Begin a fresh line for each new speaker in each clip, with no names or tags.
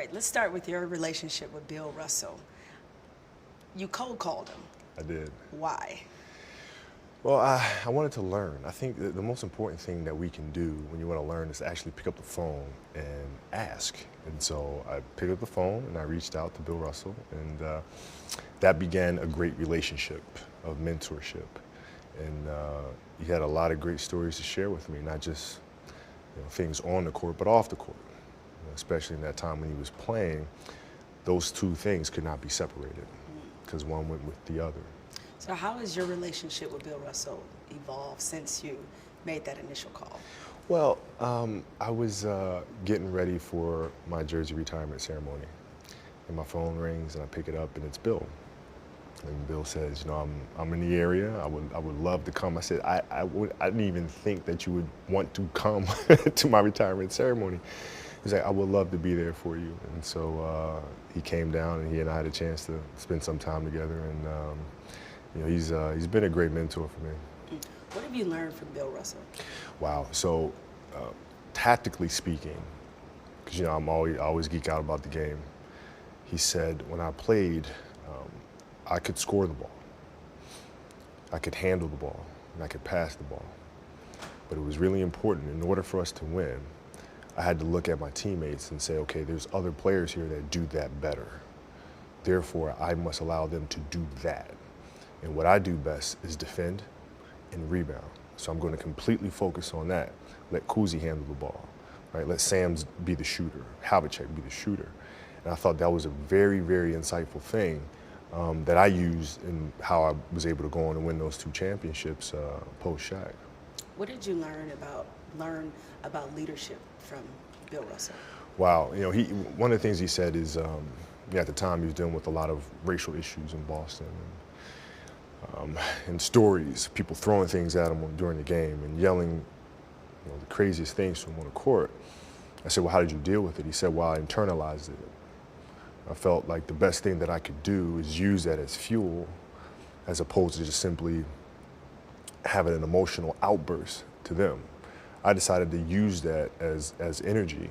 right, let's start with your relationship with Bill Russell. You cold called him.
I did.
Why?
Well, I wanted to learn. I think the most important thing that we can do when you want to learn is to actually pick up the phone and ask. And so I picked up the phone and I reached out to Bill Russell, and that began a great relationship of mentorship. And he had a lot of great stories to share with me, not just things on the court, but off the court. Especially in that time when he was playing, those two things could not be separated because one went with the other.
So how has your relationship with Bill Russell evolved since you made that initial call?
Well, I was getting ready for my jersey retirement ceremony, and my phone rings, and I pick it up, and it's Bill. And Bill says, I'm in the area. I would love to come. I said, I didn't even think that you would want to come to my retirement ceremony. He's like, I would love to be there for you. And so he came down, and he and I had a chance to spend some time together. And he's been a great mentor for me.
What have you learned from Bill Russell?
Wow. So tactically speaking, because I always geek out about the game. He said when I played, I could score the ball, I could handle the ball, and I could pass the ball. But it was really important in order for us to win. I had to look at my teammates and say, okay, there's other players here that do that better. Therefore, I must allow them to do that. And what I do best is defend and rebound. So I'm going to completely focus on that. Let Kuzi handle the ball, right? Let Sams be the shooter, Havlicek be the shooter. And I thought that was a very, very insightful thing that I used in how I was able to go on and win those two championships post-Shaq.
What did you learn about leadership from Bill Russell?
Wow, one of the things he said is at the time he was dealing with a lot of racial issues in Boston, and stories, people throwing things at him during the game and yelling the craziest things to him on the court. I said, well, how did you deal with it? He said, well, I internalized it. I felt like the best thing that I could do is use that as fuel as opposed to just simply having an emotional outburst to them. I decided to use that as energy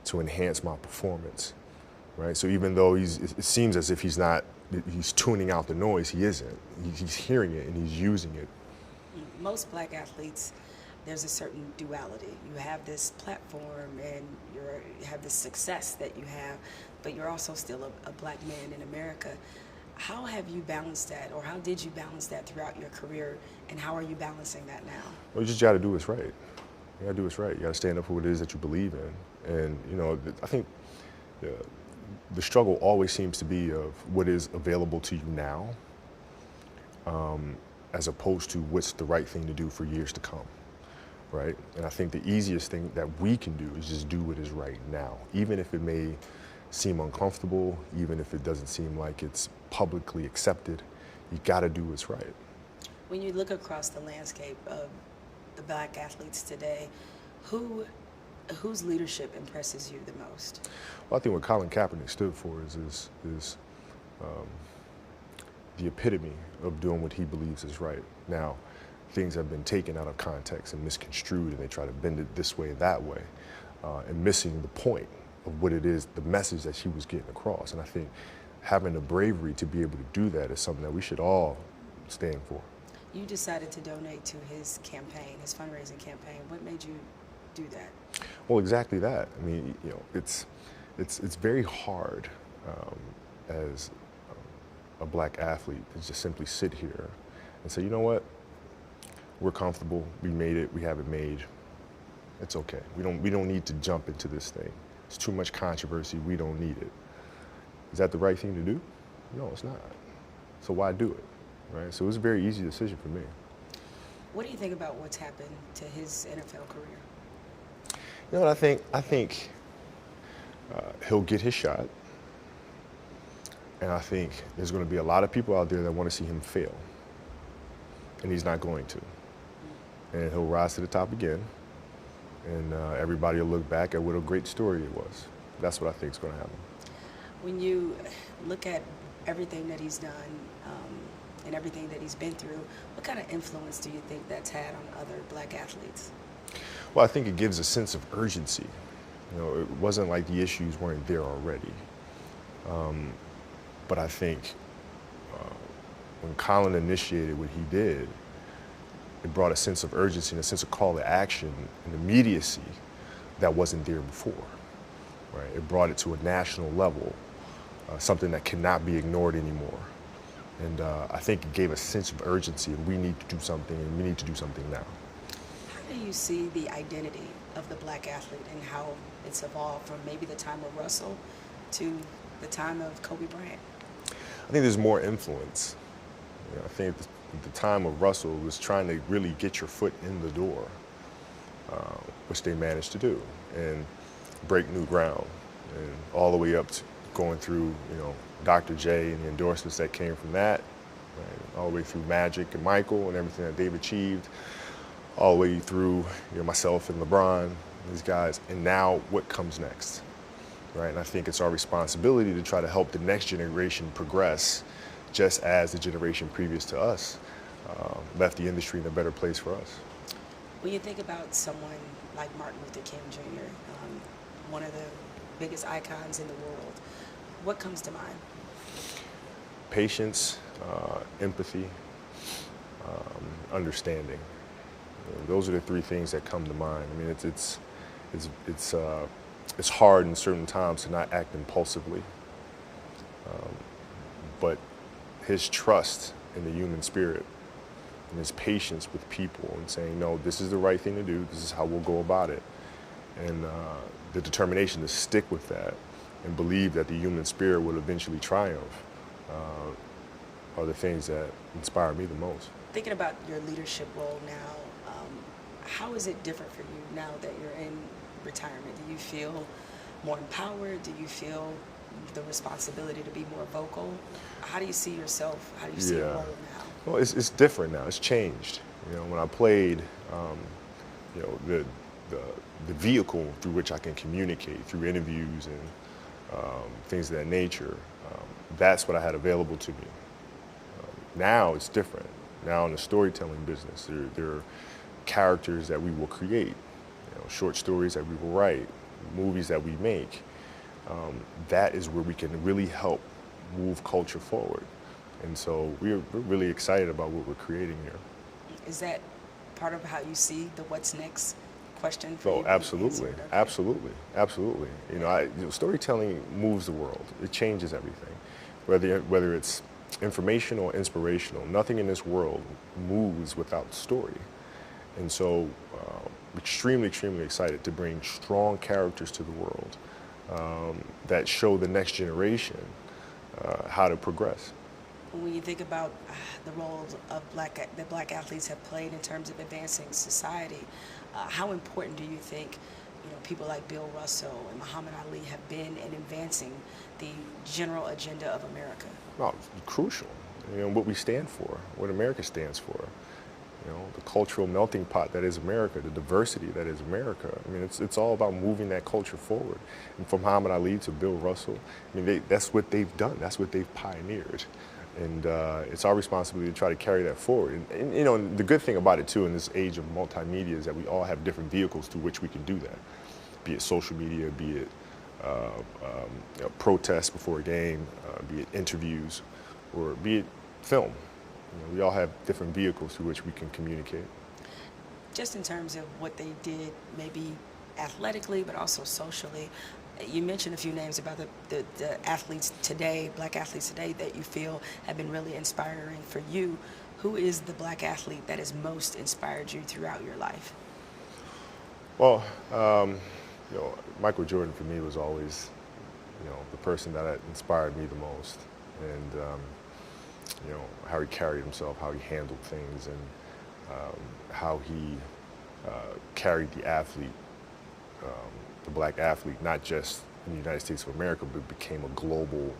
to enhance my performance, right? So even though it seems as if he's tuning out the noise, he isn't. He's hearing it and he's using it.
Most black athletes, there's a certain duality. You have this platform and you have this success that you have, but you're also still a black man in America. How have you balanced that, or how did you balance that throughout your career, and how are you balancing that now?
Well, you just got to do what's right. You got to do what's right. You got to stand up for what it is that you believe in. And, I think the struggle always seems to be of what is available to you now, as opposed to what's the right thing to do for years to come, right? And I think the easiest thing that we can do is just do what is right now, even if it may seem uncomfortable, even if it doesn't seem like it's publicly accepted. You got to do what's right.
When you look across the landscape of the black athletes today, whose leadership impresses you the most?
Well, I think what Colin Kaepernick stood for is the epitome of doing what he believes is right. Now, things have been taken out of context and misconstrued, and they try to bend it this way, that way, and missing the point of what it is, the message that he was getting across. And I think having the bravery to be able to do that is something that we should all stand for.
You decided to donate to his campaign, his fundraising campaign. What made you do that?
Well, exactly that. I mean, it's very hard as a black athlete to just simply sit here and say, you know what, we're comfortable, we made it, we have it made. It's okay. We don't need to jump into this thing. It's too much controversy. We don't need it. Is that the right thing to do? No, it's not. So why do it, right? So it was a very easy decision for me.
What do you think about what's happened to his NFL career?
You know what I think he'll get his shot. And I think there's going to be a lot of people out there that want to see him fail. And he's not going to. And he'll rise to the top again. And everybody will look back at what a great story it was. That's what I think is going to happen.
When you look at everything that he's done and everything that he's been through, what kind of influence do you think that's had on other black athletes?
Well, I think it gives a sense of urgency It wasn't like the issues weren't there already. But I think when Colin initiated what he did, it brought a sense of urgency and a sense of call to action and immediacy that wasn't there before. Right? It brought it to a national level, something that cannot be ignored anymore. And I think it gave a sense of urgency, and we need to do something, and we need to do something now.
How do you see the identity of the black athlete and how it's evolved from maybe the time of Russell to the time of Kobe Bryant?
I think there's more influence. I think at the time of Russell was trying to really get your foot in the door, which they managed to do, and break new ground, and all the way up to going through, Dr. J and the endorsements that came from that, right? All the way through Magic and Michael and everything that they've achieved, all the way through myself and LeBron, these guys, and now what comes next, right? And I think it's our responsibility to try to help the next generation progress, just as the generation previous to us left the industry in a better place for us.
When you think about someone like Martin Luther King Jr., one of the biggest icons in the world, what comes to mind?
Patience, empathy, understanding. Those are the three things that come to mind. I mean, it's hard in certain times to not act impulsively, but his trust in the human spirit and his patience with people and saying, no, this is the right thing to do, this is how we'll go about it, and the determination to stick with that and believe that the human spirit will eventually triumph are the things that inspire me the most.
Thinking about your leadership role now, how is it different for you now that you're in retirement? Do you feel more empowered? Do you feel the responsibility to be more vocal? How do you see yourself? How do you see your role now?
Well, it's different now. It's changed. When I played, the vehicle through which I can communicate through interviews and things of that nature, that's what I had available to me. Now it's different. Now in the storytelling business, there are characters that we will create, short stories that we will write, movies that we make. That is where we can really help move culture forward. And so we're really excited about what we're creating here.
Is that part of how you see the what's next question for you?
Oh, absolutely, absolutely, absolutely. Storytelling moves the world. It changes everything, whether it's informational or inspirational. Nothing in this world moves without story. And so extremely, extremely excited to bring strong characters to the world that show the next generation how to progress.
When you think about the roles of that black athletes have played in terms of advancing society, how important do you think people like Bill Russell and Muhammad Ali have been in advancing the general agenda of America?
Well, crucial. What we stand for, what America stands for. The cultural melting pot that is America, the diversity that is America. I mean, it's all about moving that culture forward. And from Muhammad Ali to Bill Russell, that's what they've done. That's what they've pioneered. And it's our responsibility to try to carry that forward. And the good thing about it, too, in this age of multimedia is that we all have different vehicles through which we can do that, be it social media, be it protests before a game, be it interviews, or be it film. We all have different vehicles through which we can communicate.
Just in terms of what they did, maybe athletically, but also socially, you mentioned a few names about the athletes today, black athletes today, that you feel have been really inspiring for you. Who is the black athlete that has most inspired you throughout your life?
Well, Michael Jordan for me was always, the person that inspired me the most. And, how he carried himself, how he handled things, and how he carried the athlete, the black athlete, not just in the United States of America, but became a global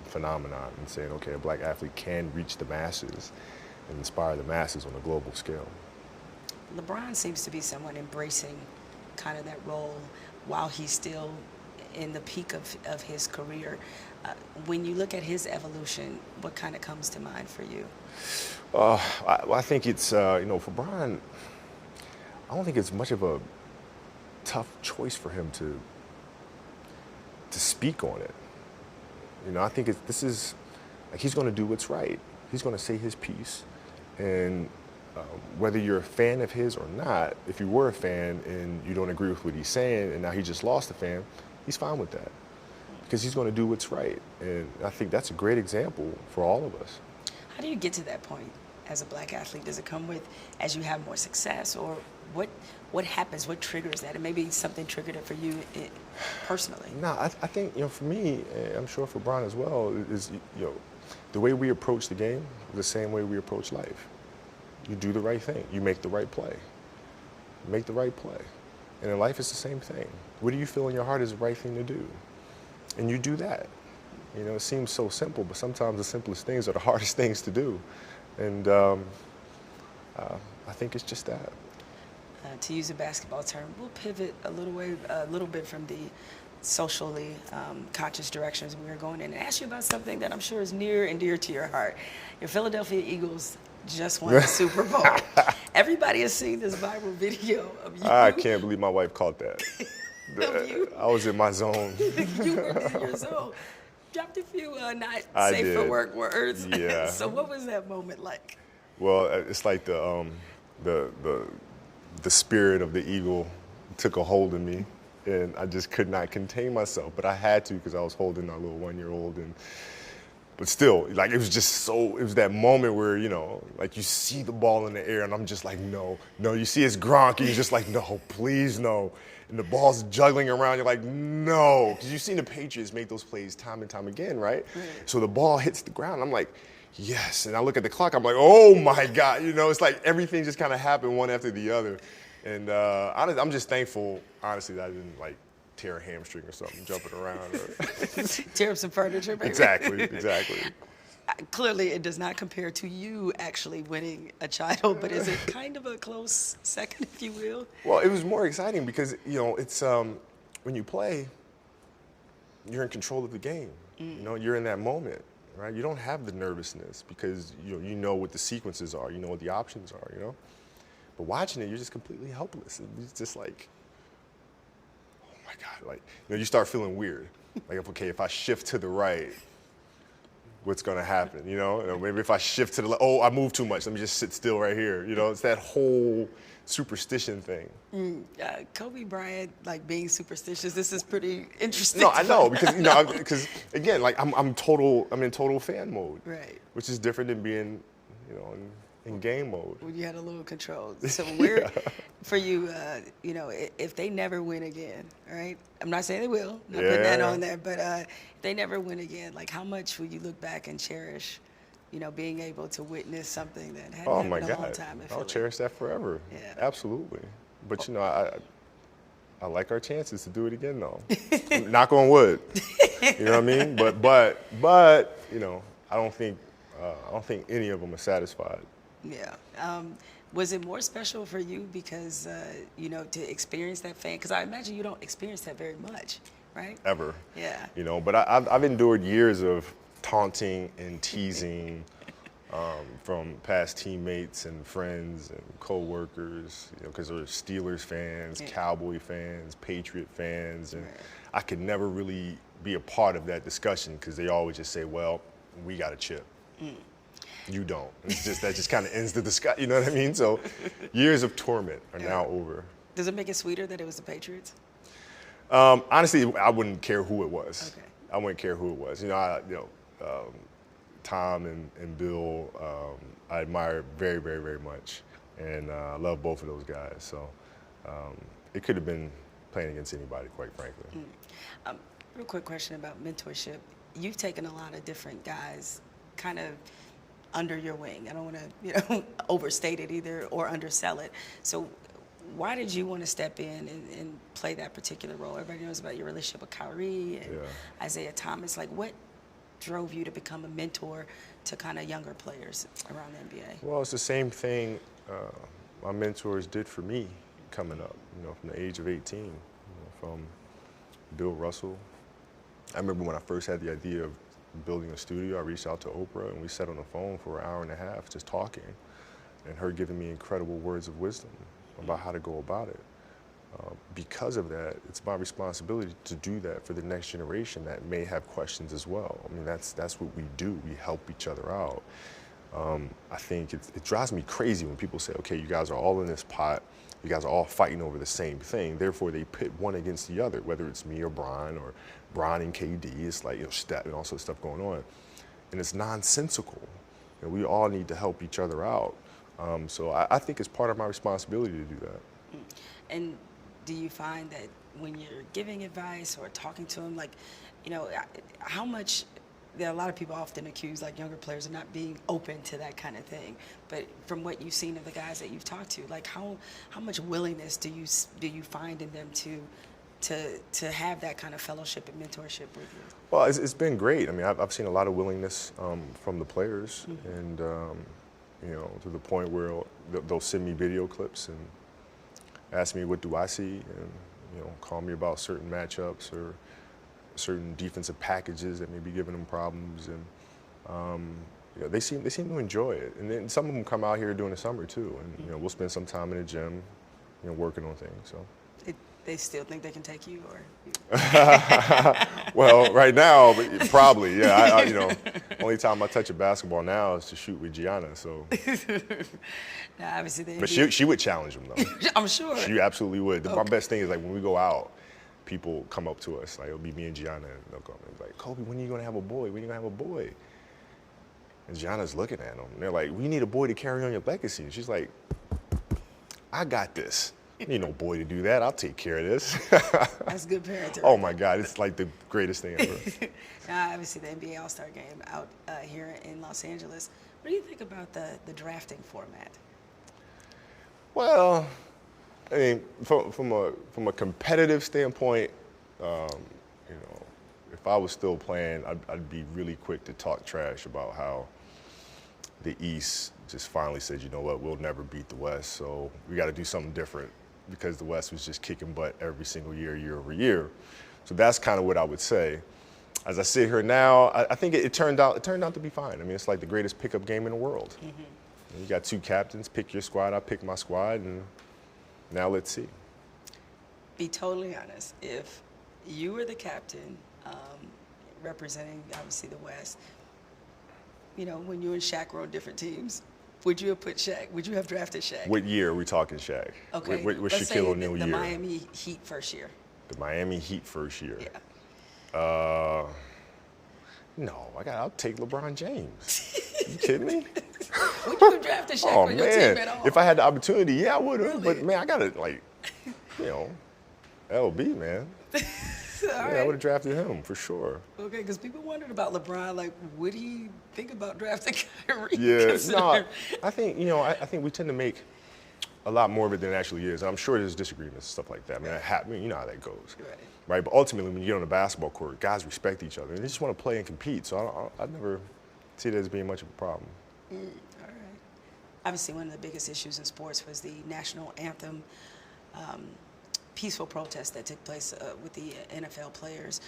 phenomenon, and saying, okay, a black athlete can reach the masses and inspire the masses on a global scale.
LeBron seems to be someone embracing kind of that role while he's still in the peak of his career. When you look at his evolution, what kind of comes to mind for you?
I think it's, for Bryant, I don't think it's much of a tough choice for him to to speak on it. I think this is like he's going to do what's right. He's going to say his piece, and whether you're a fan of his or not, if you were a fan and you don't agree with what he's saying, and now he just lost a fan, he's fine with that because he's going to do what's right. And I think that's a great example for all of us.
How do you get to that point as a black athlete? Does it come with as you have more success, or what happens? What triggers that? And maybe something triggered it for you personally.
No, I think for me, and I'm sure for Bryant as well, is the way we approach the game, the same way we approach life. You do the right thing. You make the right play. Make the right play. And in life, it's the same thing. What do you feel in your heart is the right thing to do? And you do that. It seems so simple, but sometimes the simplest things are the hardest things to do. And I think it's just that.
To use a basketball term, we'll pivot a little bit from the socially conscious directions we are going in, and ask you about something that I'm sure is near and dear to your heart. Your Philadelphia Eagles just won the Super Bowl. Everybody has seen this viral video of you.
I can't believe my wife caught that.
Of you.
I was in my zone.
You were in your zone. Dropped a few not
I
safe
did.
for work words.
Yeah.
So what was that moment like?
Well, it's like the spirit of the eagle took a hold of me, and I just could not contain myself. But I had to because I was holding our little 1-year-old, but still, like it was that moment where like you see the ball in the air, and I'm just like, no. You see it's Gronk, and you're just like, no, please no. And the ball's juggling around, you're like, no, because you've seen the Patriots make those plays time and time again, right? So the ball hits the ground, I'm like, yes. And I look at the clock, I'm like, oh my God, it's like everything just kind of happened one after the other. And I'm just thankful, honestly, that I didn't like tear a hamstring or something, jumping around.
Tear up some furniture, baby.
Exactly.
Clearly, it does not compare to you actually winning a title, but is it kind of a close second, if you will?
Well, it was more exciting because, it's when you play, you're in control of the game. You're in that moment, right? You don't have the nervousness because you know what the sequences are, you know what the options are, But watching it, you're just completely helpless. It's just like, oh my God, like, you start feeling weird. Like, okay, if I shift to the right, what's going to happen, Maybe if I shift to the left, oh, I move too much, let me just sit still right here. It's that whole superstition thing.
Kobe Bryant, like being superstitious, this is pretty interesting.
No, I know, because again, like I'm in total fan mode.
Right.
Which is different than being, in game mode.
When you had a little control. So where, for you, if they never win again, right? I'm not saying they will, not putting that on there, but if they never win again, like how much will you look back and cherish, being able to witness something that hadn't happened in a long time in Philly?
I'll cherish that forever. Yeah. Absolutely. But I like our chances to do it again though. Knock on wood. You know what I mean? But I don't think any of them are satisfied.
Yeah. Was it more special for you because, to experience that fan? Because I imagine you don't experience that very much, right?
Ever.
Yeah.
But I've endured years of taunting and teasing from past teammates and friends and co-workers, because there were Steelers fans, Cowboy fans, Patriot fans, and I could never really be a part of that discussion because they always just say, well, we got a chip. You don't. That just kind of ends the discussion. You know what I mean? So years of torment are now over.
Does it make it sweeter that it was the Patriots?
Honestly, I wouldn't care who it was.
Okay.
I wouldn't care who it was. Tom and Bill, I admire very, very, very much, and I love both of those guys. So it could have been playing against anybody, quite frankly.
Real quick question about mentorship. You've taken a lot of different guys, kind of under your wing. I don't want to, overstate it either or undersell it. So why did you want to step in and play that particular role? Everybody knows about your relationship with Kyrie and Isaiah Thomas. Like, what drove you to become a mentor to kind of younger players around the NBA?
Well, it's the same thing my mentors did for me coming up, from the age of 18, from Bill Russell. I remember when I first had the idea of building a studio, I reached out to Oprah and we sat on the phone for an hour and a half just talking, and her giving me incredible words of wisdom about how to go about it. Because of that, it's my responsibility to do that for the next generation that may have questions as well. I mean, that's what we do. We help each other out. I think it drives me crazy when people say, okay, you guys are all in this pot. You guys are all fighting over the same thing. Therefore, they pit one against the other, whether it's me or Brian and KD. It's like, stat and all sorts of stuff going on. And it's nonsensical. We all need to help each other out. So I think it's part of my responsibility to do that.
And do you find that when you're giving advice or talking to them, like, how much, there are a lot of people often accuse like younger players of not being open to that kind of thing. But from what you've seen of the guys that you've talked to, like how much willingness do you find in them to have that kind of fellowship and mentorship with you?
Well, it's been great. I mean, I've seen a lot of willingness from the players, and to the point where they'll send me video clips and ask me what do I see, and call me about certain matchups or certain defensive packages that may be giving them problems, and they seem to enjoy it. And then some of them come out here during the summer too, and we'll spend some time in the gym, working on things. So.
They still think they can take you, or?
Well, right now, but probably, yeah. Only time I touch a basketball now is to shoot with Gianna. So.
Now, obviously,
but she would challenge them though.
I'm sure.
She absolutely would.
Okay.
My best thing is like when we go out, people come up to us, like it'll be me and Gianna, and they'll go and be like, Kobe, when are you gonna have a boy? When are you gonna have a boy? And Gianna's looking at them, and they're like, we need a boy to carry on your legacy. And she's like, I got this. You need no boy to do that. I'll take care of this.
That's good parenting.
Oh my God, it's like the greatest thing ever.
Now, obviously, the NBA All-Star Game out here in Los Angeles. What do you think about the drafting format?
Well, I mean, from a competitive standpoint, if I was still playing, I'd be really quick to talk trash about how the East just finally said, you know what, we'll never beat the West, so we got to do something different because the West was just kicking butt every single year, year over year. So that's kind of what I would say. As I sit here now, I think it turned out to be fine. I mean, it's like the greatest pickup game in the world. Mm-hmm. You got two captains, pick your squad, I pick my squad, and now let's see.
Be totally honest. If you were the captain, representing obviously the West, when you and Shaq were on different teams, would you have put Shaq? Would you have drafted Shaq?
What year are we talking Shaq?
Okay.
What
Let's
Shaquille O'Neal year?
The Miami Heat first year.
The Miami Heat first year.
Yeah.
No, I'll take LeBron James. You kidding me?
Would you have drafted Shaq on your team at all?
If I had the opportunity, yeah, I would have.
Really?
But man, I gotta LB, man.
Right.
I would have drafted him for sure.
Okay, because people wondered about LeBron. Like, would he think about drafting Kyrie?
Yeah, no, I think I think we tend to make a lot more of it than it actually is. And I'm sure there's disagreements and stuff like that. I mean, you know how that goes. Right? But ultimately, when you get on the basketball court, guys respect each other. And they just want to play and compete. So I never see it as being much of a problem.
All right. Obviously, one of the biggest issues in sports was the national anthem peaceful protest that took place with the NFL players.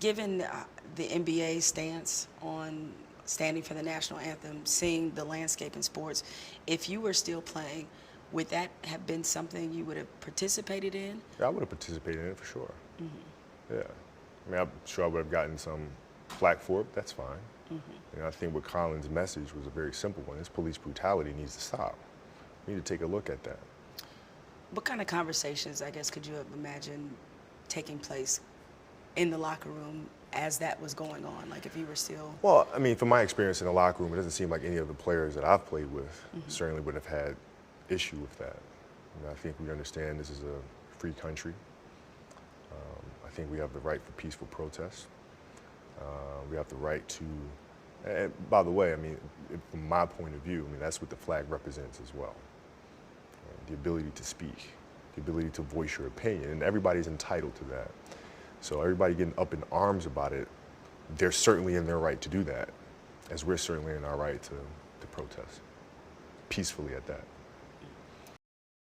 Given the NBA stance on standing for the national anthem, seeing the landscape in sports, if you were still playing, would that have been something you would have participated in?
Yeah, I would have participated in it for sure. Mm-hmm. Yeah. I mean, I'm sure I would have gotten some flack for it, but that's fine. Mm-hmm. I think what Colin's message was a very simple one. This police brutality needs to stop. We need to take a look at that.
What kind of conversations, I guess, could you have imagined taking place in the locker room as that was going on? Like if you were still...
Well, I mean, from my experience in the locker room, it doesn't seem like any of the players that I've played with certainly would have had issue with that. I think we understand this is a free country. I think we have the right for peaceful protest. We have the right to... And by the way, I mean, from my point of view, I mean, that's what the flag represents as well. The ability to speak, the ability to voice your opinion, and everybody's entitled to that. So everybody getting up in arms about it, they're certainly in their right to do that, as we're certainly in our right to protest peacefully at that.